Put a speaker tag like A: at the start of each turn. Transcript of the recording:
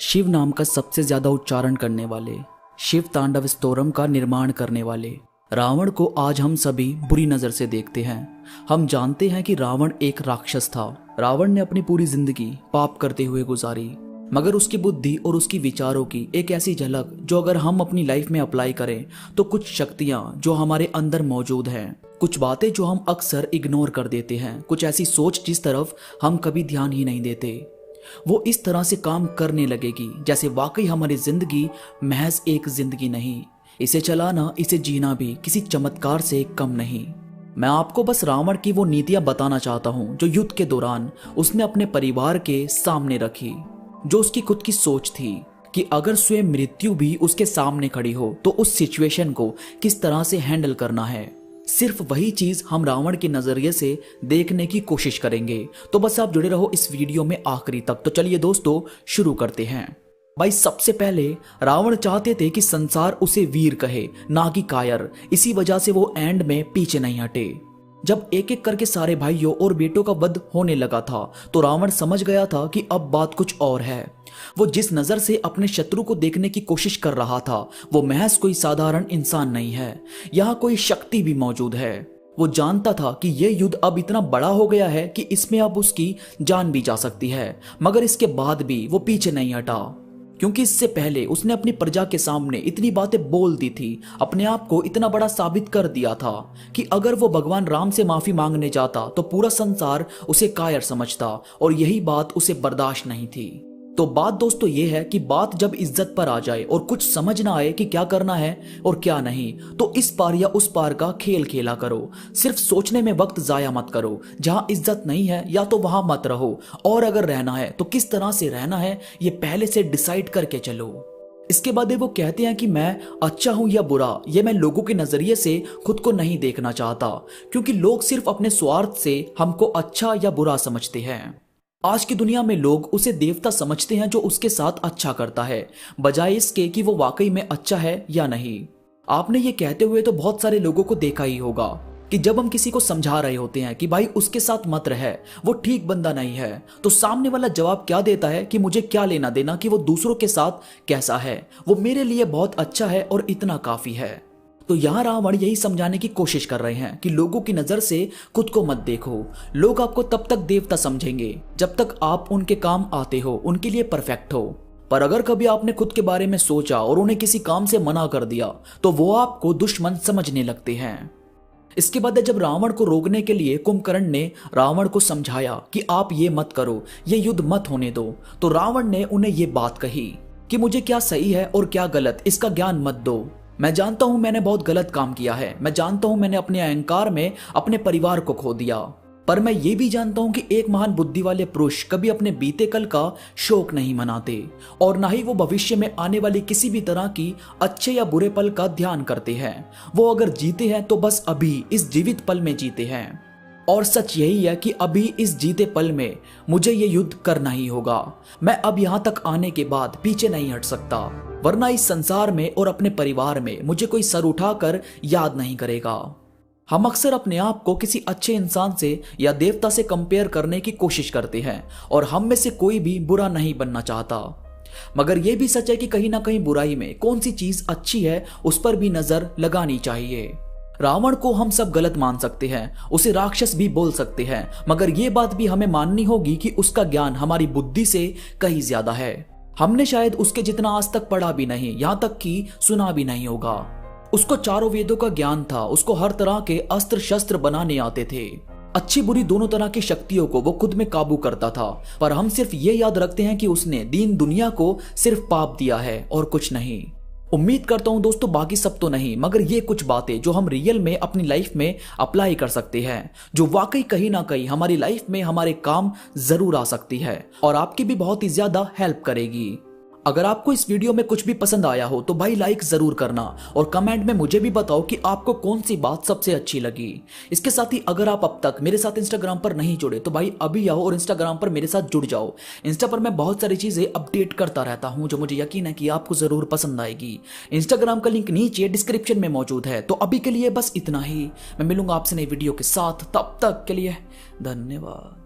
A: शिव नाम का सबसे ज्यादा उच्चारण करने वाले, शिव तांडव स्तोत्रम का निर्माण करने वाले रावण को आज हम सभी बुरी नजर से देखते हैं। हम जानते हैं कि रावण एक राक्षस था। रावण ने अपनी पूरी जिंदगी पाप करते हुए गुजारी, मगर उसकी बुद्धि और उसकी विचारों की एक ऐसी झलक जो अगर हम अपनी लाइफ में अप्लाई करें तो कुछ शक्तियां जो हमारे अंदर मौजूद हैं, कुछ बातें जो हम अक्सर इग्नोर कर देते हैं, कुछ ऐसी सोच जिस तरफ हम कभी ध्यान ही नहीं देते, वो इस तरह से काम करने लगेगी जैसे वाकई हमारी जिंदगी महज एक जिंदगी नहीं, इसे चलाना, इसे जीना भी किसी चमत्कार से कम नहीं। मैं आपको बस रावण की वो नीतियां बताना चाहता हूं जो युद्ध के दौरान उसने अपने परिवार के सामने रखी, जो उसकी खुद की सोच थी कि अगर स्वयं मृत्यु भी उसके सामने खड़ी हो तो उस सिचुएशन को किस तरह से हैंडल करना है। सिर्फ वही चीज हम रावण के नजरिए से देखने की कोशिश करेंगे। तो बस आप जुड़े रहो इस वीडियो में आखिरी तक। तो चलिए दोस्तों शुरू करते हैं। भाई सबसे पहले रावण चाहते थे कि संसार उसे वीर कहे, ना कि कायर। इसी वजह से वो एंड में पीछे नहीं हटे। जब एक एक करके सारे भाइयों और बेटों का वध होने लगा था तो रावण समझ गया था कि अब बात कुछ और है। वो जिस नजर से अपने शत्रु को देखने की कोशिश कर रहा था वो महज कोई साधारण इंसान नहीं है, यहाँ कोई शक्ति भी मौजूद है। वो जानता था कि यह युद्ध अब इतना बड़ा हो गया है कि इसमें अब उसकी जान भी जा सकती है, मगर इसके बाद भी वो पीछे नहीं हटा, क्योंकि इससे पहले उसने अपनी प्रजा के सामने इतनी बातें बोल दी थी, अपने आप को इतना बड़ा साबित कर दिया था कि अगर वो भगवान राम से माफी मांगने जाता तो पूरा संसार उसे कायर समझता, और यही बात उसे बर्दाश्त नहीं थी। तो बात दोस्तों ये है कि बात जब इज्जत पर आ जाए और कुछ समझ ना आए कि क्या करना है और क्या नहीं, तो इस पार या उस पार का खेल खेला करो। सिर्फ सोचने में वक्त जाया मत करो। जहां इज्जत नहीं है या तो वहां मत रहो, और अगर रहना है तो किस तरह से रहना है ये पहले से डिसाइड करके चलो। इसके बाद वो कहते हैं कि मैं अच्छा हूं या बुरा, ये मैं लोगों के नजरिए से खुद को नहीं देखना चाहता, क्योंकि लोग सिर्फ अपने स्वार्थ से हमको अच्छा या बुरा समझते हैं। आज की दुनिया में लोग उसे देवता समझते हैं जो उसके साथ अच्छा करता है, बजाय इसके कि वो वाकई में अच्छा है या नहीं। आपने ये कहते हुए तो बहुत सारे लोगों को देखा ही होगा कि जब हम किसी को समझा रहे होते हैं कि भाई उसके साथ मत रहे, वो ठीक बंदा नहीं है, तो सामने वाला जवाब क्या देता है कि मुझे क्या लेना देना कि वो दूसरों के साथ कैसा है, वो मेरे लिए बहुत अच्छा है और इतना काफी है। तो यहाँ रावण यही समझाने की कोशिश कर रहे हैं कि लोगों की नजर से खुद को मत देखो। लोग आपको तब तक देवता समझेंगे जब तक आप उनके काम आते हो, उनके लिए परफेक्ट हो, पर अगर कभी आपने खुद के बारे में सोचा और उन्हें किसी काम से मना कर दिया तो वो आपको दुश्मन समझने लगते हैं। इसके बाद जब रावण को रोकने के लिए कुंभकर्ण ने रावण को समझाया कि आप ये मत करो, ये युद्ध मत होने दो, तो रावण ने उन्हें ये बात कही कि मुझे क्या सही है और क्या गलत इसका ज्ञान मत दो। मैं जानता हूं मैंने बहुत गलत काम किया है, मैं जानता हूं मैंने अपने अहंकार में अपने परिवार को खो दिया, पर मैं ये भी जानता हूं कि एक महान बुद्धि वाले पुरुष कभी अपने बीते कल का शोक नहीं मनाते, और ना ही वो भविष्य में आने वाली किसी भी तरह की अच्छे या बुरे पल का ध्यान करते हैं। वो अगर जीते हैं तो बस अभी इस जीवित पल में जीते हैं, और सच यही है कि अभी इस जीते पल में मुझे ये युद्ध करना ही होगा। मैं अब यहाँ तक आने के बाद पीछे नहीं हट सकता, वरना इस संसार में और अपने परिवार में मुझे कोई सर उठाकर याद नहीं करेगा। हम अक्सर अपने आप को किसी अच्छे इंसान से या देवता से कंपेयर करने की कोशिश करते हैं, और हम में से कोई भी बुरा नहीं बनना चाहता, मगर यह भी सच है कि कहीं ना कहीं बुराई में कौन सी चीज अच्छी है उस पर भी नजर लगानी चाहिए। रावण को हम सब गलत मान सकते हैं, उसे राक्षस भी बोल सकते हैं, मगर यह बात भी हमें माननी होगी कि उसका ज्ञान हमारी बुद्धि से कहीं ज्यादा है। हमने शायद उसके जितना आज तक पढ़ा भी नहीं, यहाँ तक कि सुना भी नहीं होगा। उसको चारों वेदों का ज्ञान था, उसको हर तरह के अस्त्र शस्त्र बनाने आते थे, अच्छी बुरी दोनों तरह की शक्तियों को वो खुद में काबू करता था, पर हम सिर्फ ये याद रखते हैं कि उसने दीन दुनिया को सिर्फ पाप दिया है और कुछ नहीं। उम्मीद करता हूं दोस्तों बाकी सब तो नहीं, मगर ये कुछ बातें जो हम रियल में अपनी लाइफ में अप्लाई कर सकते हैं, जो वाकई कहीं ना कहीं हमारी लाइफ में हमारे काम जरूर आ सकती है और आपकी भी बहुत ही ज्यादा हेल्प करेगी। अगर आपको इस वीडियो में कुछ भी पसंद आया हो तो भाई लाइक जरूर करना, और कमेंट में मुझे भी बताओ कि आपको कौन सी बात सबसे अच्छी लगी। इसके साथ ही अगर आप अब तक मेरे साथ इंस्टाग्राम पर नहीं जुड़े तो भाई अभी आओ और इंस्टाग्राम पर मेरे साथ जुड़ जाओ। इंस्टा पर मैं बहुत सारी चीजें अपडेट करता रहता हूं जो मुझे यकीन है कि आपको जरूर पसंद आएगी। इंस्टाग्राम का लिंक नीचे डिस्क्रिप्शन में मौजूद है। तो अभी के लिए बस इतना ही, मैं मिलूंगा आपसे नई वीडियो के साथ, तब तक के लिए धन्यवाद।